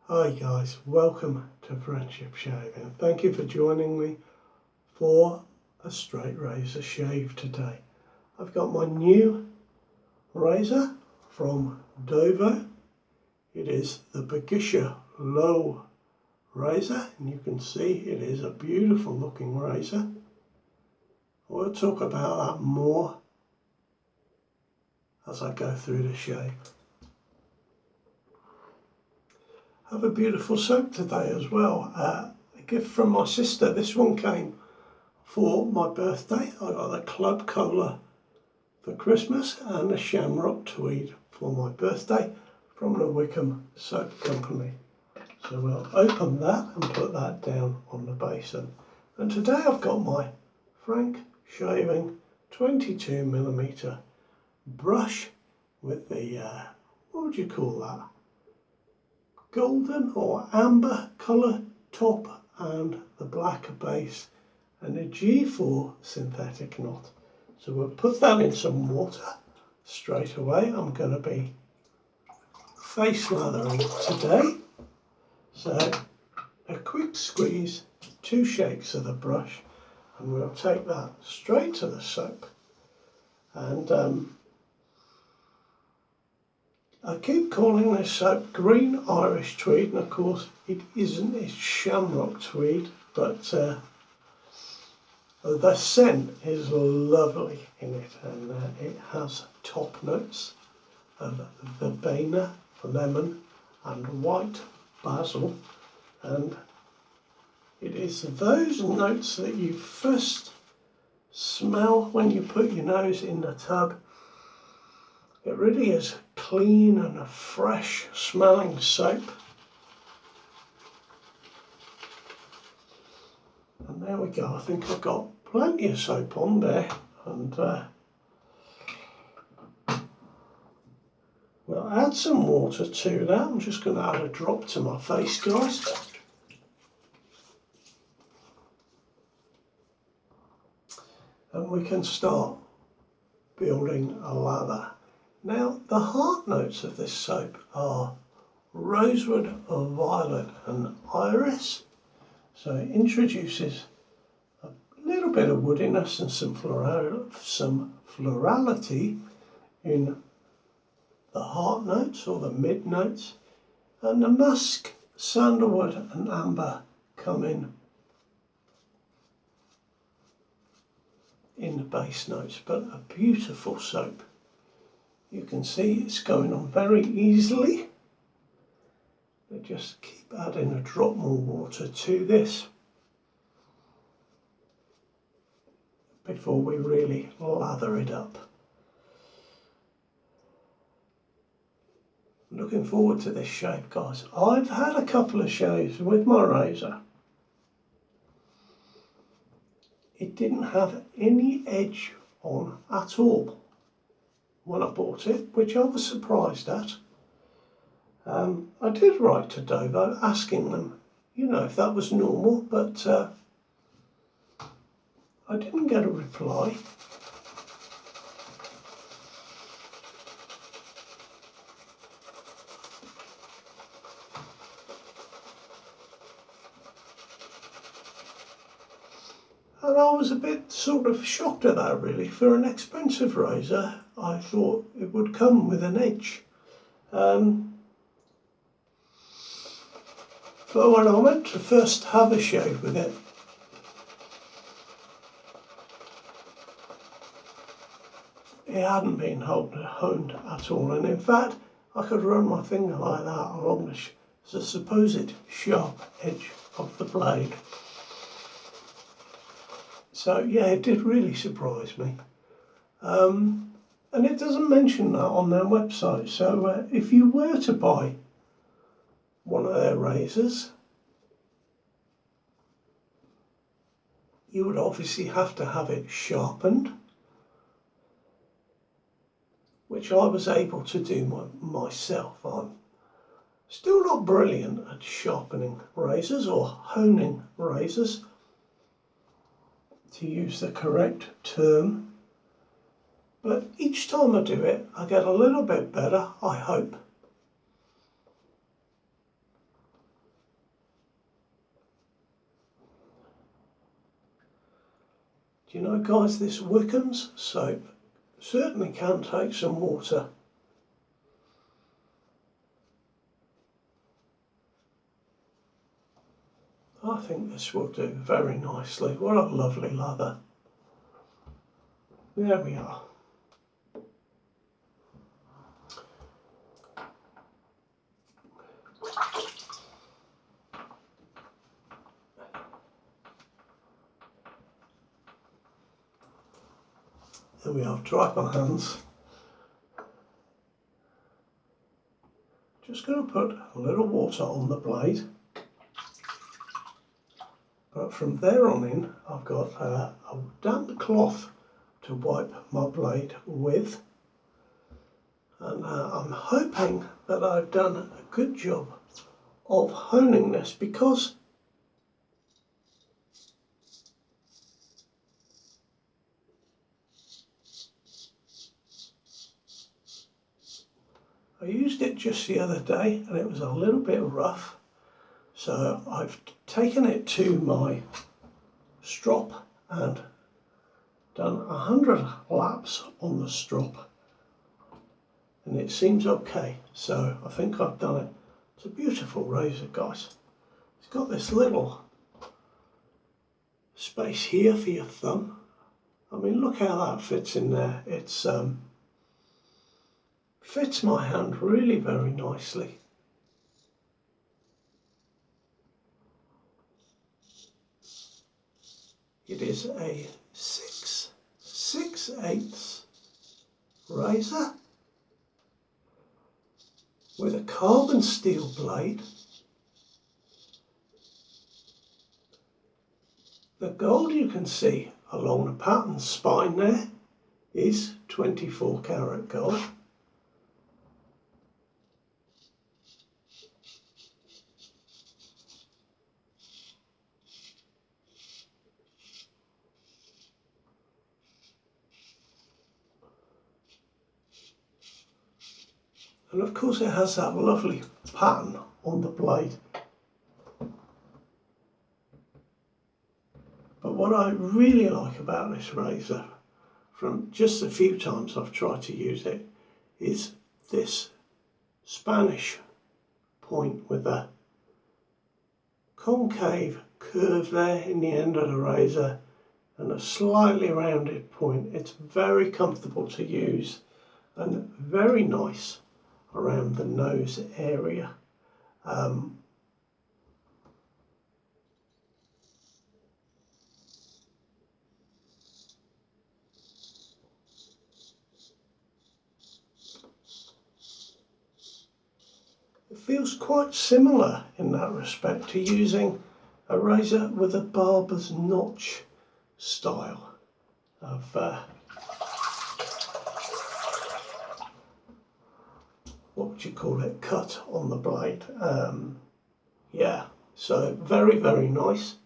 Hi guys, welcome to Friendship Shaving. Thank you for joining me for a straight razor shave today. I've got my new razor from Dovo. It is the Bergischer Lowe razor, and you can see it is a beautiful looking razor. We'll talk about that more as I go through the shave. I have a beautiful soap today as well, a gift from my sister. This one came for my birthday. I got a Club Cola for Christmas and a Shamrock Tweed for my birthday from the Wickham Soap Company. So we'll open that and put that down on the basin. And today I've got my Frank Shaving 22mm brush with the, what would you call that? Golden or amber colour top and the black base and a G4 synthetic knot. So we'll put that in some water straight away. I'm going to be face lathering today. So a quick squeeze, 2 shakes of the brush, and we'll take that straight to the soap. And I keep calling this soap Green Irish Tweed, and of course it isn't, it's Shamrock Tweed, but the scent is lovely in it, and it has top notes of verbena, lemon and white basil, and it is those notes that you first smell when you put your nose in the tub. It really is clean and a fresh smelling soap. And there we go. I think I've got plenty of soap on there, and we'll add some water to that. I'm just going to add a drop to my face, guys. And we can start building a lather. Now, the heart notes of this soap are rosewood, violet and iris. So it introduces a little bit of woodiness and some florality in the heart notes or the mid notes. And the musk, sandalwood and amber come in the base notes, but a beautiful soap. You can see it's going on very easily. I just keep adding a drop more water to this before we really lather it up. Looking forward to this shave, guys. I've had a couple of shaves with my razor. It didn't have any edge on at all when I bought it, which I was surprised at. I did write to Dovo asking them, if that was normal, but I didn't get a reply. And I was a bit sort of shocked at that, really. For an expensive razor, I thought it would come with an edge. But when I went to first have a shave with it, it hadn't been honed at all. And in fact, I could run my finger like that along the supposed sharp edge of the blade. So yeah, it did really surprise me. And it doesn't mention that on their website. So if you were to buy one of their razors, you would obviously have to have it sharpened, which I was able to do myself. I'm still not brilliant at sharpening razors or honing razors, to use the correct term, but each time I do it, I get a little bit better, I hope. Do you know, guys, this Wickham's soap certainly can take some water. I think this will do very nicely. What a lovely lather. There we are. There we are, I've dried my hands. Just going to put a little water on the blade. But from there on in, I've got a damp cloth to wipe my blade with. And I'm hoping that I've done a good job of honing this, because I used it just the other day and it was a little bit rough. So I've taken it to my strop and done 100 laps on the strop, and it seems okay. So I think I've done it. It's a beautiful razor, guys. It's got this little space here for your thumb. I mean, look how that fits in there. It's fits my hand really very nicely. It is a 6/8 razor with a carbon steel blade. The gold you can see along the pattern spine there is 24 karat gold. And of course it has that lovely pattern on the blade. But what I really like about this razor, from just the few times I've tried to use it, is this Spanish point with a concave curve there in the end of the razor and a slightly rounded point. It's very comfortable to use and very nice around the nose area. It feels quite similar in that respect to using a razor with a barber's notch style of what would you call it, cut on the blade. Yeah, so very, very nice.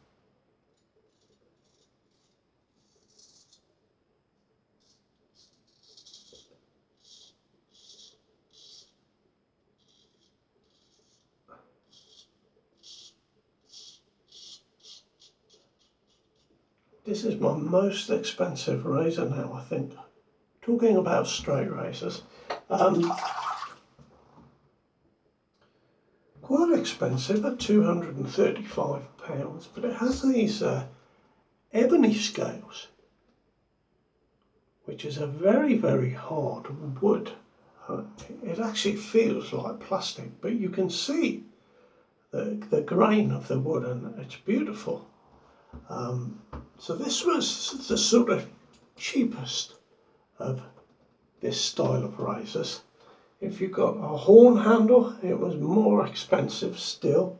This is my most expensive razor now, I think. Talking about straight razors. Quite expensive at £235, but it has these ebony scales, which is a very, very hard wood. It actually feels like plastic, but you can see the grain of the wood, and it's beautiful. So this was the sort of cheapest of this style of razors. If you got a horn handle, it was more expensive still.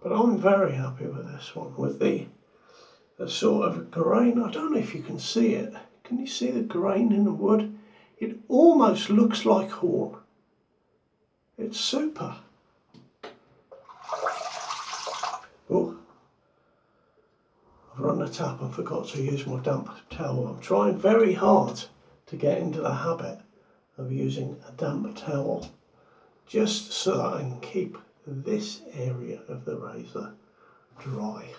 But I'm very happy with this one, with the sort of grain. I don't know if you can see it. Can you see the grain in the wood? It almost looks like horn. It's super. Oh, I've run the tap and forgot to use my damp towel. I'm trying very hard to get into the habit of using a damp towel just so that I can keep this area of the razor dry.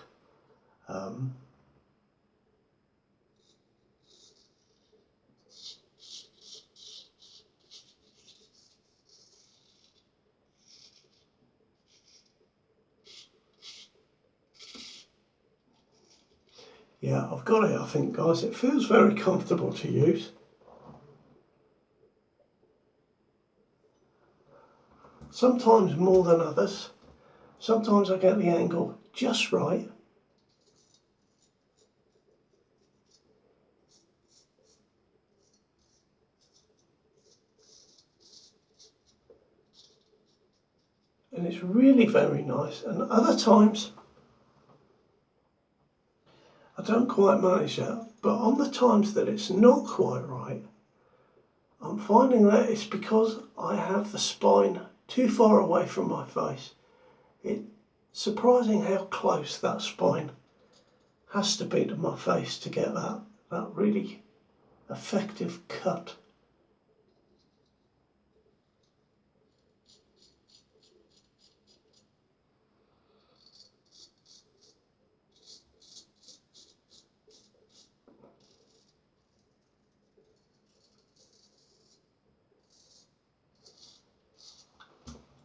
Yeah, I've got it, I think, guys. It feels very comfortable to use. Sometimes more than others. Sometimes I get the angle just right. And it's really very nice. And other times I don't quite manage that. But on the times that it's not quite right, I'm finding that it's because I have the spine too far away from my face. It's surprising how close that spine has to be to my face to get that really effective cut.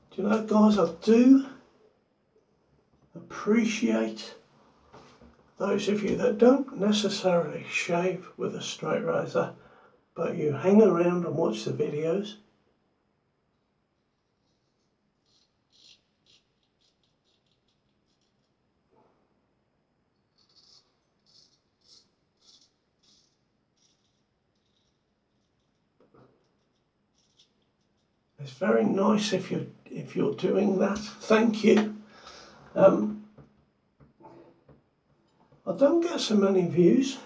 Do you know, guys, I do appreciate those of you that don't necessarily shave with a straight razor, but you hang around and watch the videos. It's very nice if you're doing that. Thank you. I don't get so many views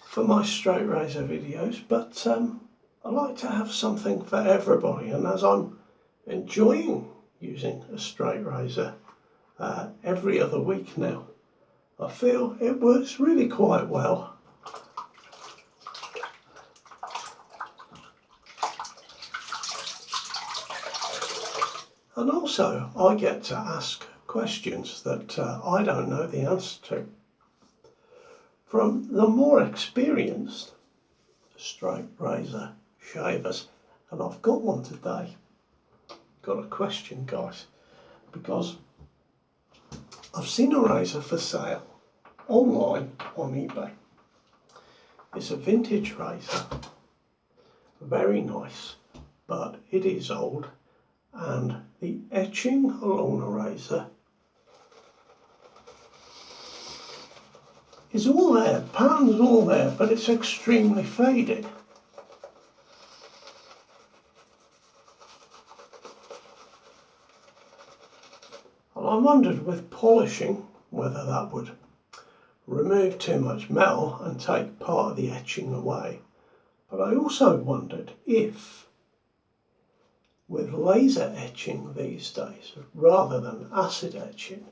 for my straight razor videos, but I like to have something for everybody, and as I'm enjoying using a straight razor every other week now, I feel it works really quite well. And also I get to ask questions that I don't know the answer to from the more experienced straight razor shavers. And I've got one today. Got a question, guys, because I've seen a razor for sale online on eBay. It's a vintage razor, very nice, but it is old, and the etching along the razor is all there, pattern's all there, but it's extremely faded. And I wondered with polishing whether that would remove too much metal and take part of the etching away. But I also wondered if, with laser etching these days rather than acid etching,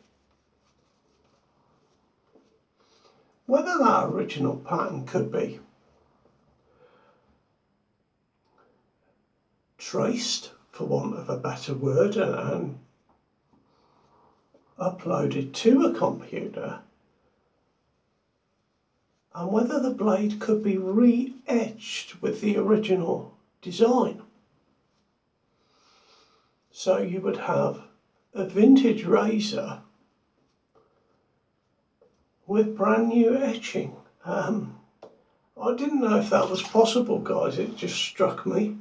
whether that original pattern could be traced, for want of a better word, and uploaded to a computer, and whether the blade could be re-etched with the original design. So you would have a vintage razor with brand new etching. I didn't know if that was possible, guys. It just struck me.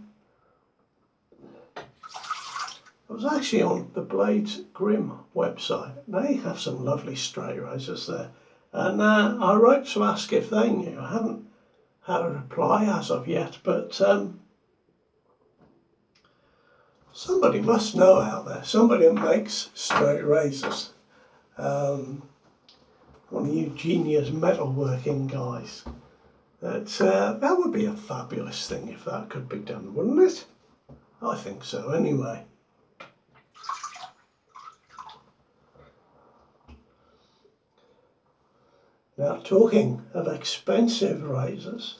I was actually on the Blades Grim website. They have some lovely straight razors there. And I wrote to ask if they knew. I haven't had a reply as of yet, but somebody must know out there. Somebody that makes straight razors. One of you genius metalworking guys. That would be a fabulous thing if that could be done, wouldn't it? I think so anyway. Now, talking of expensive razors,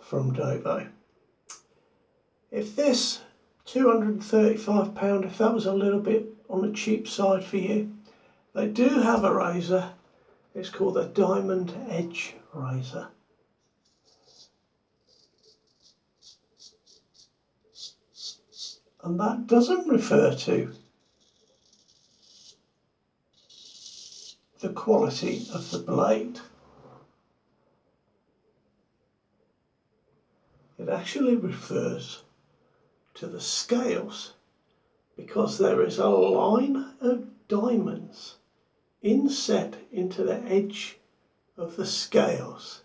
from Dovo. If this £235, if that was a little bit on the cheap side for you, they do have a razor. It's called a Diamond Edge razor. And that doesn't refer to the quality of the blade. It actually refers to the scales, because there is a line of diamonds inset into the edge of the scales.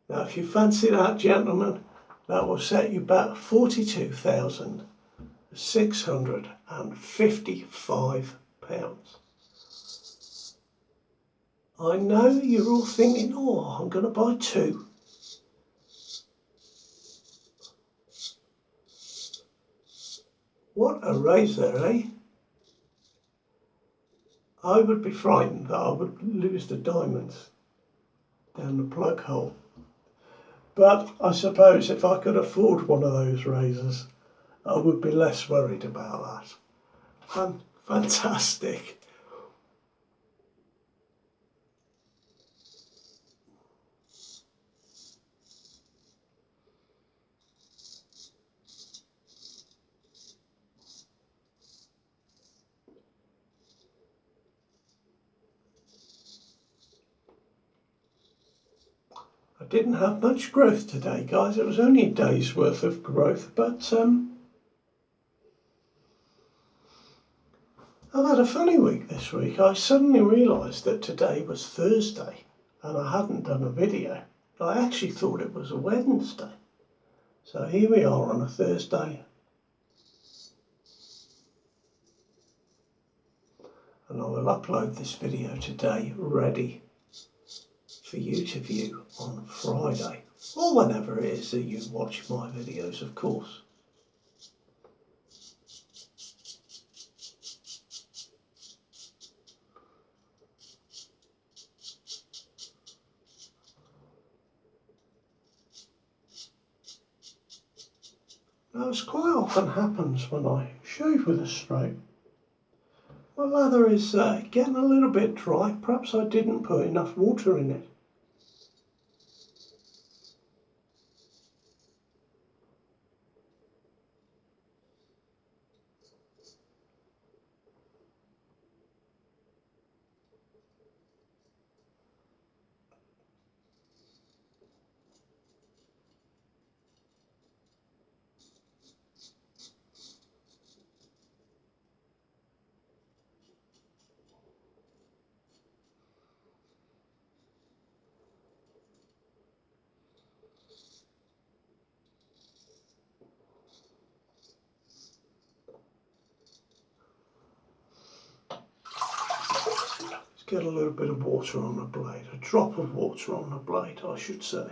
Now if you fancy that, gentlemen, that will set you back £42,655. I know you're all thinking, oh, I'm going to buy two. What a razor, eh? I would be frightened that I would lose the diamonds down the plug hole. But I suppose if I could afford one of those razors, I would be less worried about that. Fantastic. I didn't have much growth today, guys. It was only a day's worth of growth, but I've had a funny week this week. I suddenly realised that today was Thursday and I hadn't done a video. I actually thought it was a Wednesday. So here we are on a Thursday. And I will upload this video today, ready for you to view on Friday, or whenever it is that you watch my videos, of course. Now, this quite often happens when I shave with a straight. My lather is getting a little bit dry. Perhaps I didn't put enough water in it. Get a little bit of water on the blade, a drop of water on the blade, I should say.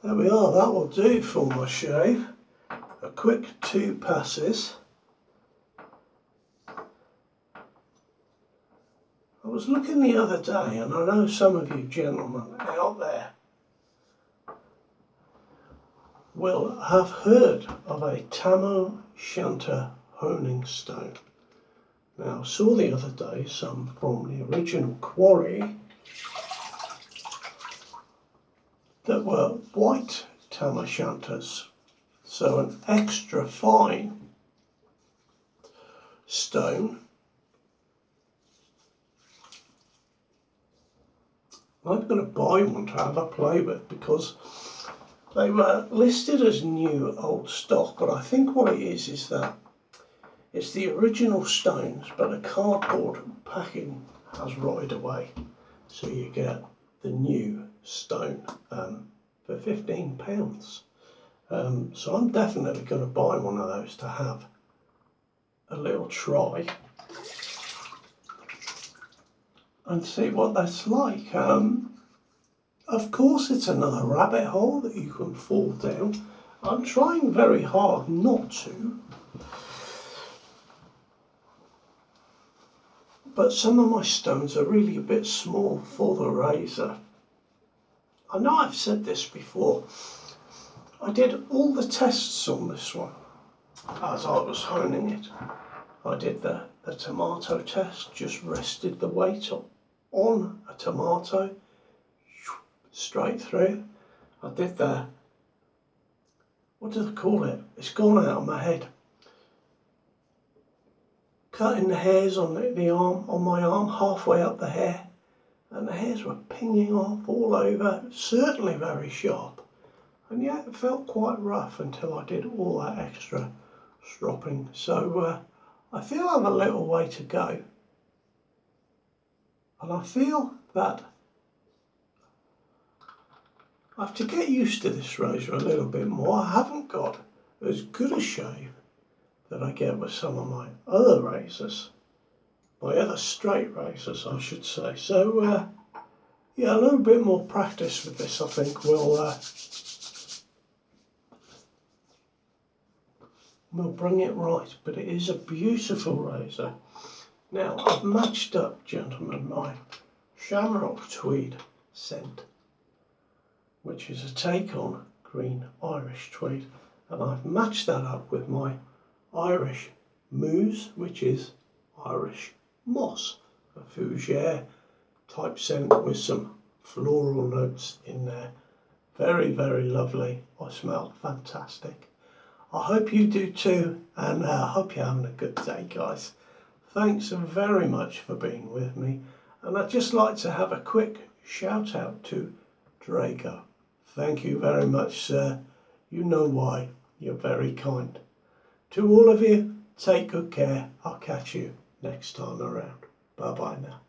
There we are, that will do for my shave. A quick 2 passes. I was looking the other day, and I know some of you gentlemen out there will have heard of a Tam O'Shanter honing stone. Now, I saw the other day some from the original quarry that were white Tam O'Shanters, so an extra fine stone. I'm going to buy one to have a play with because they were listed as new old stock, but I think what it is that it's the original stones, but the cardboard packing has rotted away, so you get the new stone for £15. So I'm definitely going to buy one of those to have a little try and see what that's like. Of course, it's another rabbit hole that you can fall down. I'm trying very hard not to, but some of my stones are really a bit small for the razor. I know I've said this before. I did all the tests on this one as I was honing it. I did the tomato test, just rested the weight on a tomato straight through. I did the, what do they call it? It's gone out of my head. Cutting the hairs on the arm, on my arm, halfway up the hair, and the hairs were pinging off all over, certainly very sharp, and yet it felt quite rough until I did all that extra stropping. So I feel I have a little way to go, and I feel that I have to get used to this razor a little bit more. I haven't got as good a shave that I get with some of my other razors, my other straight razors I should say. So yeah, a little bit more practice with this I think will bring it right, but it is a beautiful razor. Now I've matched up, gentlemen, my Shamrock Tweed scent, which is a take on green Irish tweed, and I've matched that up with my Irish Mousse, which is Irish moss, a fougere type scent with some floral notes in there. Very, very lovely. I smell fantastic. I hope you do too, and I hope you're having a good day, guys. Thanks very much for being with me, and I'd just like to have a quick shout out to Drago. Thank you very much, sir. You know why. You're very kind. To all of you, take good care. I'll catch you next time around. Bye bye now.